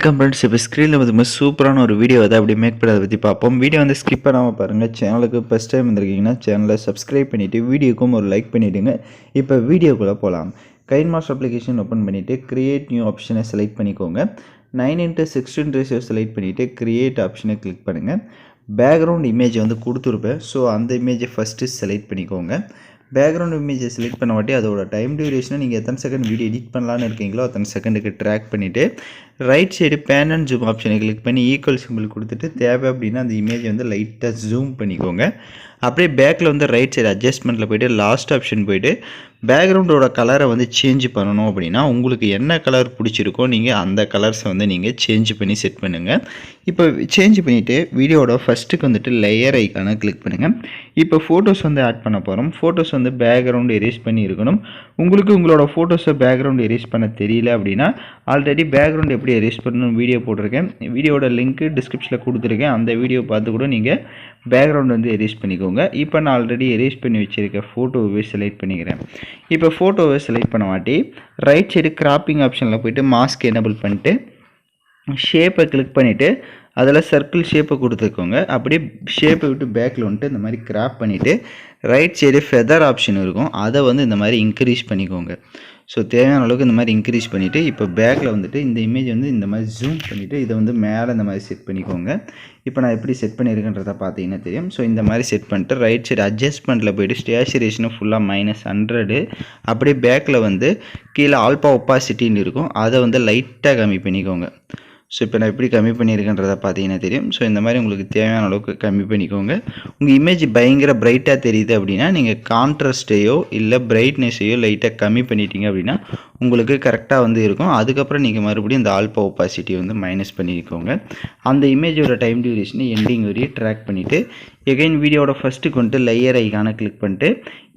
Welcome friends. இப்போ ஸ்க்ரீனில் வந்து சூப்பரான ஒரு வீடியோ வந்து அப்படி மேக் பண்ணதை பற்றி பார்ப்போம். வீடியோ வந்து ஸ்கிப் பண்ணாமல் பாருங்கள். சேனலுக்கு ஃபஸ்ட் டைம் வந்திருக்கீங்கன்னா சேனலை சப்ஸ்கிரைப் பண்ணிவிட்டு வீடியோக்கும் ஒரு லைக் பண்ணிவிடுங்க. இப்போ வீடியோக்குள்ளே போகலாம். கைன்மாஸ்டர் அப்ளிகேஷன் ஓப்பன் பண்ணிவிட்டு கிரியேட் நியூ ஆப்ஷனை செலக்ட் பண்ணிக்கோங்க. 9:16 ரேஷியோ செலக்ட் பண்ணிவிட்டு கிரியேட் ஆப்ஷனை கிளிக் பண்ணுங்கள். பேக்ரவுண்ட் இமேஜ் வந்து கொடுத்துருப்பேன். ஸோ அந்த இமேஜை ஃபஸ்ட்டு செலக்ட் பண்ணிக்கோங்க. பேக்ரவுண்ட் இமேஜை செலக்ட் பண்ண வாட்டி அதோட டைம் டியூரேஷனை நீங்கள் எத்தனை செகண்ட் வீடியோ எடிட் பண்ணலான்னு இருக்கீங்களோ அத்தனை செகண்டுக்கு ட்ராக் பண்ணிவிட்டு right side pan and zoom ஆப்ஷனை கிளிக் பண்ணி ஈக்குவல் சிம்பிள் கொடுத்துட்டு தேவை அப்படின்னா அந்த இமேஜை வந்து லைட்டாக ஜூம் பண்ணிக்கோங்க. அப்படியே பேக்கில் வந்து ரைட் சைடு அட்ஜஸ்ட்மெண்ட்டில் போய்ட்டு லாஸ்ட் ஆப்ஷன் போய்ட்டு பேக்ரவுண்டோட கலரை வந்து சேஞ்ச் பண்ணணும் அப்படின்னா உங்களுக்கு என்ன கலர் பிடிச்சிருக்கோ நீங்கள் அந்த கலர்ஸை வந்து நீங்கள் சேஞ்ச் பண்ணி செட் பண்ணுங்கள். இப்போ சேஞ்ச் பண்ணிவிட்டு வீடியோட ஃபஸ்ட்டுக்கு வந்துட்டு லேயர் ஐக்கானை கிளிக் பண்ணுங்கள். இப்போ ஃபோட்டோஸ் வந்து ஆட் பண்ண போகிறோம். ஃபோட்டோஸ் வந்து பேக்ரவுண்டு எரேஸ் பண்ணி இருக்கணும். உங்களுக்கு உங்களோட ஃபோட்டோஸை பேக்ரவுண்டு எரேஸ் பண்ண தெரியல அப்படின்னா ஆல்ரெடி பேக்ரவுண்டு எப்படி எரேஸ் பண்ணணும் வீடியோ போட்டிருக்கேன். வீடியோட லிங்க்கு டிஸ்கிரிப்ஷனில் கொடுத்துருக்கேன். அந்த வீடியோ பார்த்து கூட நீங்கள் பேக்ரவுண்ட் வந்து எரேஸ் பண்ணிக்கோங்க. இப்போ நான் ஆல்ரெடி எரேஸ் பண்ணி வச்சுருக்க ஃபோட்டோவை செலக்ட் பண்ணிக்கிறேன். இப்போ ஃபோட்டோவை செலக்ட் பண்ண மாட்டி ரைட் சைடு கிராப்பிங் ஆப்ஷனில் போய்ட்டு மாஸ்க் எனேபிள் பண்ணிட்டு ஷேப்பை கிளிக் பண்ணிவிட்டு அதில் சர்க்கிள் ஷேப்பை கொடுத்துக்கோங்க. அப்படியே ஷேப்பை விட்டு பேக்கில் வந்துட்டு இந்த மாதிரி கிராப் பண்ணிவிட்டு ரைட் சைடு ஃபெதர் ஆப்ஷன் இருக்கும், அதை வந்து இந்த மாதிரி இன்க்ரீஸ் பண்ணிக்கோங்க. ஸோ தேவையான அளவுக்கு இந்த மாதிரி இன்க்ரீஸ் பண்ணிவிட்டு இப்போ பேக்கில் வந்துட்டு இந்த இமேஜ் வந்து இந்த மாதிரி ஜூம் பண்ணிவிட்டு இதை வந்து மேலே இந்த மாதிரி செட் பண்ணிக்கோங்க. இப்போ நான் எப்படி செட் பண்ணியிருக்கேன்றதை பார்த்தீங்கன்னா தெரியும். ஸோ இந்த மாதிரி செட் பண்ணிட்டு ரைட் சைடு அட்ஜஸ்ட்மெண்ட்டில் போய்ட்டு ஸ்டேச்சுரேஷனை ஃபுல்லாக -100 அப்படியே பேக்கில் வந்து கீழே ஆல்பா ஒப்பாசிட்டின்னு இருக்கும், அதை வந்து லைட்டாக கம்மி பண்ணிக்கோங்க. ஸோ இப்போ நான் எப்படி கம்மி பண்ணியிருக்கேன்றதை பார்த்தீங்கன்னா தெரியும். ஸோ இந்த மாதிரி உங்களுக்கு தேவையான அளவுக்கு கம்மி பண்ணிக்கோங்க. உங்கள் இமேஜ் பயங்கர பிரைட்டாக தெரியுது அப்படின்னா நீங்கள் கான்ட்ராஸ்ட்டையோ இல்லை பிரைட்னஸையோ லைட்டாக கம்மி பண்ணிட்டீங்க அப்படின்னா உங்களுக்கு கரெக்டாக வந்து இருக்கும். அதுக்கப்புறம் நீங்கள் மறுபடியும் இந்த ஆல்பா ஒப்பாசிட்டி வந்து மைனஸ் பண்ணிக்கோங்க. அந்த இமேஜோட டைம் டியூரேஷனை எண்டிங் வரையும் ட்ராக் பண்ணிவிட்டு எகைன் வீடியோட ஃபஸ்ட்டுக்கு வந்துட்டு லேயர் ஐக்கானை கிளிக் பண்ணிட்டு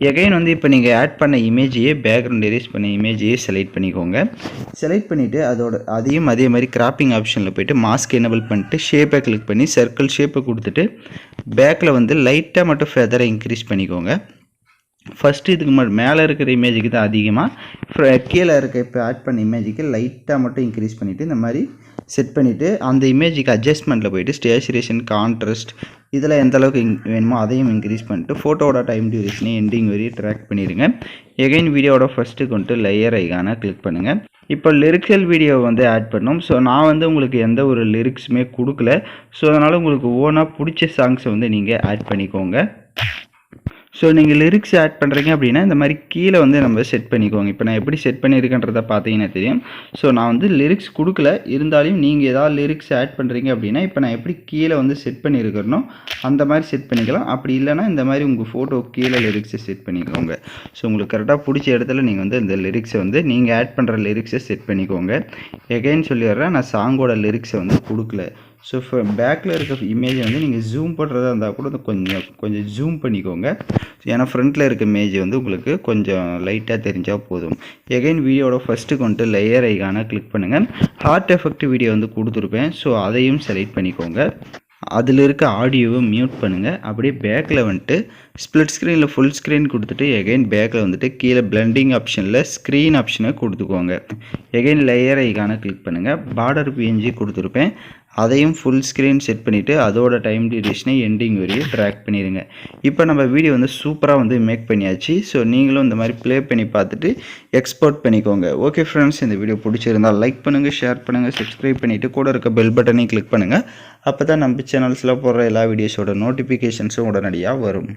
எகைன் வந்து இப்போ நீங்கள் ஆட் பண்ண இமேஜையே பேக்ரவுண்ட் எரேஸ் பண்ண இமேஜையே செலக்ட் பண்ணிக்கோங்க. செலக்ட் பண்ணிவிட்டு அதையும் அதே மாதிரி கிராப்பிங் ஆப்ஷனில் போய்ட்டு மாஸ்க் எனேபிள் பண்ணிட்டு ஷேப்பை கிளிக் பண்ணி சர்க்கிள் ஷேப்பை கொடுத்துட்டு பேக்கில் வந்து லைட்டாக மட்டும் ஃபெதரை இன்க்ரீஸ் பண்ணிக்கோங்க. ஃபஸ்ட்டு இதுக்கு மேலே இருக்கிற இமேஜுக்கு தான் அதிகமாக, கீழே இருக்க இப்போ ஆட் பண்ண இமேஜுக்கு லைட்டாக மட்டும் இன்க்ரீஸ் பண்ணிவிட்டு இந்த மாதிரி செட் பண்ணிவிட்டு அந்த இமேஜுக்கு அட்ஜஸ்ட்மெண்ட்டில் போய்ட்டு ஸ்டேச்சுரேஷன் கான்ட்ராஸ்ட் இதில் எந்த அளவுக்கு வேணுமோ அதையும் இன்க்ரீஸ் பண்ணிட்டு ஃபோட்டோவோட டைம் டியூரேஷனை எண்டிங் வரையும் ட்ராக் பண்ணிடுங்க. எகைன் வீடியோட ஃபஸ்ட்டுக்கு வந்துட்டு லேயர் ஐக்கானை கிளிக் பண்ணுங்கள். இப்போ லிரிக்கல் வீடியோ வந்து ஆட் பண்ணணும். ஸோ நான் வந்து உங்களுக்கு எந்த ஒரு லிரிக்ஸுமே கொடுக்கல. ஸோ அதனால் உங்களுக்கு ஓனாக பிடிச்ச சாங்ஸை வந்து நீங்கள் ஆட் பண்ணிக்கோங்க. ஸோ நீங்கள் லிரிக்ஸ் ஆட் பண்ணுறீங்க அப்படின்னா இந்த மாதிரி கீழே வந்து நம்ம செட் பண்ணிக்கோங்க. இப்போ நான் எப்படி செட் பண்ணியிருக்கேன்றதை பார்த்தீங்கன்னா தெரியும். ஸோ நான் வந்து லிரிக்ஸ் கொடுக்கல, இருந்தாலும் நீங்கள் ஏதாவது லிரிக்ஸ் ஆட் பண்ணுறீங்க அப்படின்னா இப்போ நான் எப்படி கீழே வந்து செட் பண்ணியிருக்கிறனோ அந்த மாதிரி செட் பண்ணிக்கலாம். அப்படி இல்லைனா இந்த மாதிரி உங்கள் ஃபோட்டோ கீழே லிரிக்ஸை செட் பண்ணிக்கோங்க. ஸோ உங்களுக்கு கரெக்டாக பிடிச்ச இடத்துல நீங்கள் வந்து இந்த லிரிக்ஸை வந்து நீங்கள் ஆட் பண்ணுற லிரிக்ஸை செட் பண்ணிக்கோங்க. எகைன் சொல்லிடுறேன், நான் சாங்கோட லிரிக்ஸை வந்து கொடுக்கல. ஸோ இப்போ பேக்கில் இருக்க இமேஜை வந்து நீங்கள் ஜூம் பண்ணுறதா இருந்தால் கூட கொஞ்சம் ஜூம் பண்ணிக்கோங்க. ஏன்னா ஃப்ரண்ட்டில் இருக்க இமேஜ் வந்து உங்களுக்கு கொஞ்சம் லைட்டாக தெரிஞ்சால் போதும். எகைன் வீடியோட ஃபஸ்ட்டுக்கு வந்துட்டு லேயர் ஐக்கானை கிளிக் பண்ணுங்கள். ஹார்ட் எஃபெக்ட் வீடியோ வந்து கொடுத்துருப்பேன். ஸோ அதையும் செலக்ட் பண்ணிக்கோங்க. அதில் இருக்க ஆடியோவை மியூட் பண்ணுங்கள். அப்படியே பேக்கில் வந்துட்டு ஸ்ப்ளிட் ஸ்க்ரீனில் ஃபுல் ஸ்க்ரீன் கொடுத்துட்டு எகைன் பேக்கில் வந்துட்டு கீழே பிளெண்டிங் ஆப்ஷனில் ஸ்க்ரீன் ஆப்ஷனை கொடுத்துக்கோங்க. எகைன் லேயர் ஐக்கானை கிளிக் பண்ணுங்கள். பார்டர் பிஎன்ஜி கொடுத்துருப்பேன், அதையும் ஃபுல் ஸ்க்ரீன் செட் பண்ணிவிட்டு அதோட டைம் டியூரேஷனை எண்டிங் வரையும் ட்ராக் பண்ணிடுங்க. இப்போ நம்ம வீடியோ வந்து சூப்பராக வந்து மேக் பண்ணியாச்சு. ஸோ நீங்களும் இந்த மாதிரி ப்ளே பண்ணி பார்த்துட்டு எக்ஸ்போர்ட் பண்ணிக்கோங்க. ஓகே ஃப்ரெண்ட்ஸ், இந்த வீடியோ பிடிச்சிருந்தால் லைக் பண்ணுங்கள், ஷேர் பண்ணுங்கள், சப்ஸ்கிரைப் பண்ணிவிட்டு கூட இருக்க பெல் பட்டனையும் கிளிக் பண்ணுங்கள். அப்போ தான் நம்ம சேனல்ஸில் போடுற எல்லா வீடியோஸோட நோட்டிஃபிகேஷன்ஸும் உடனடியாக வரும்.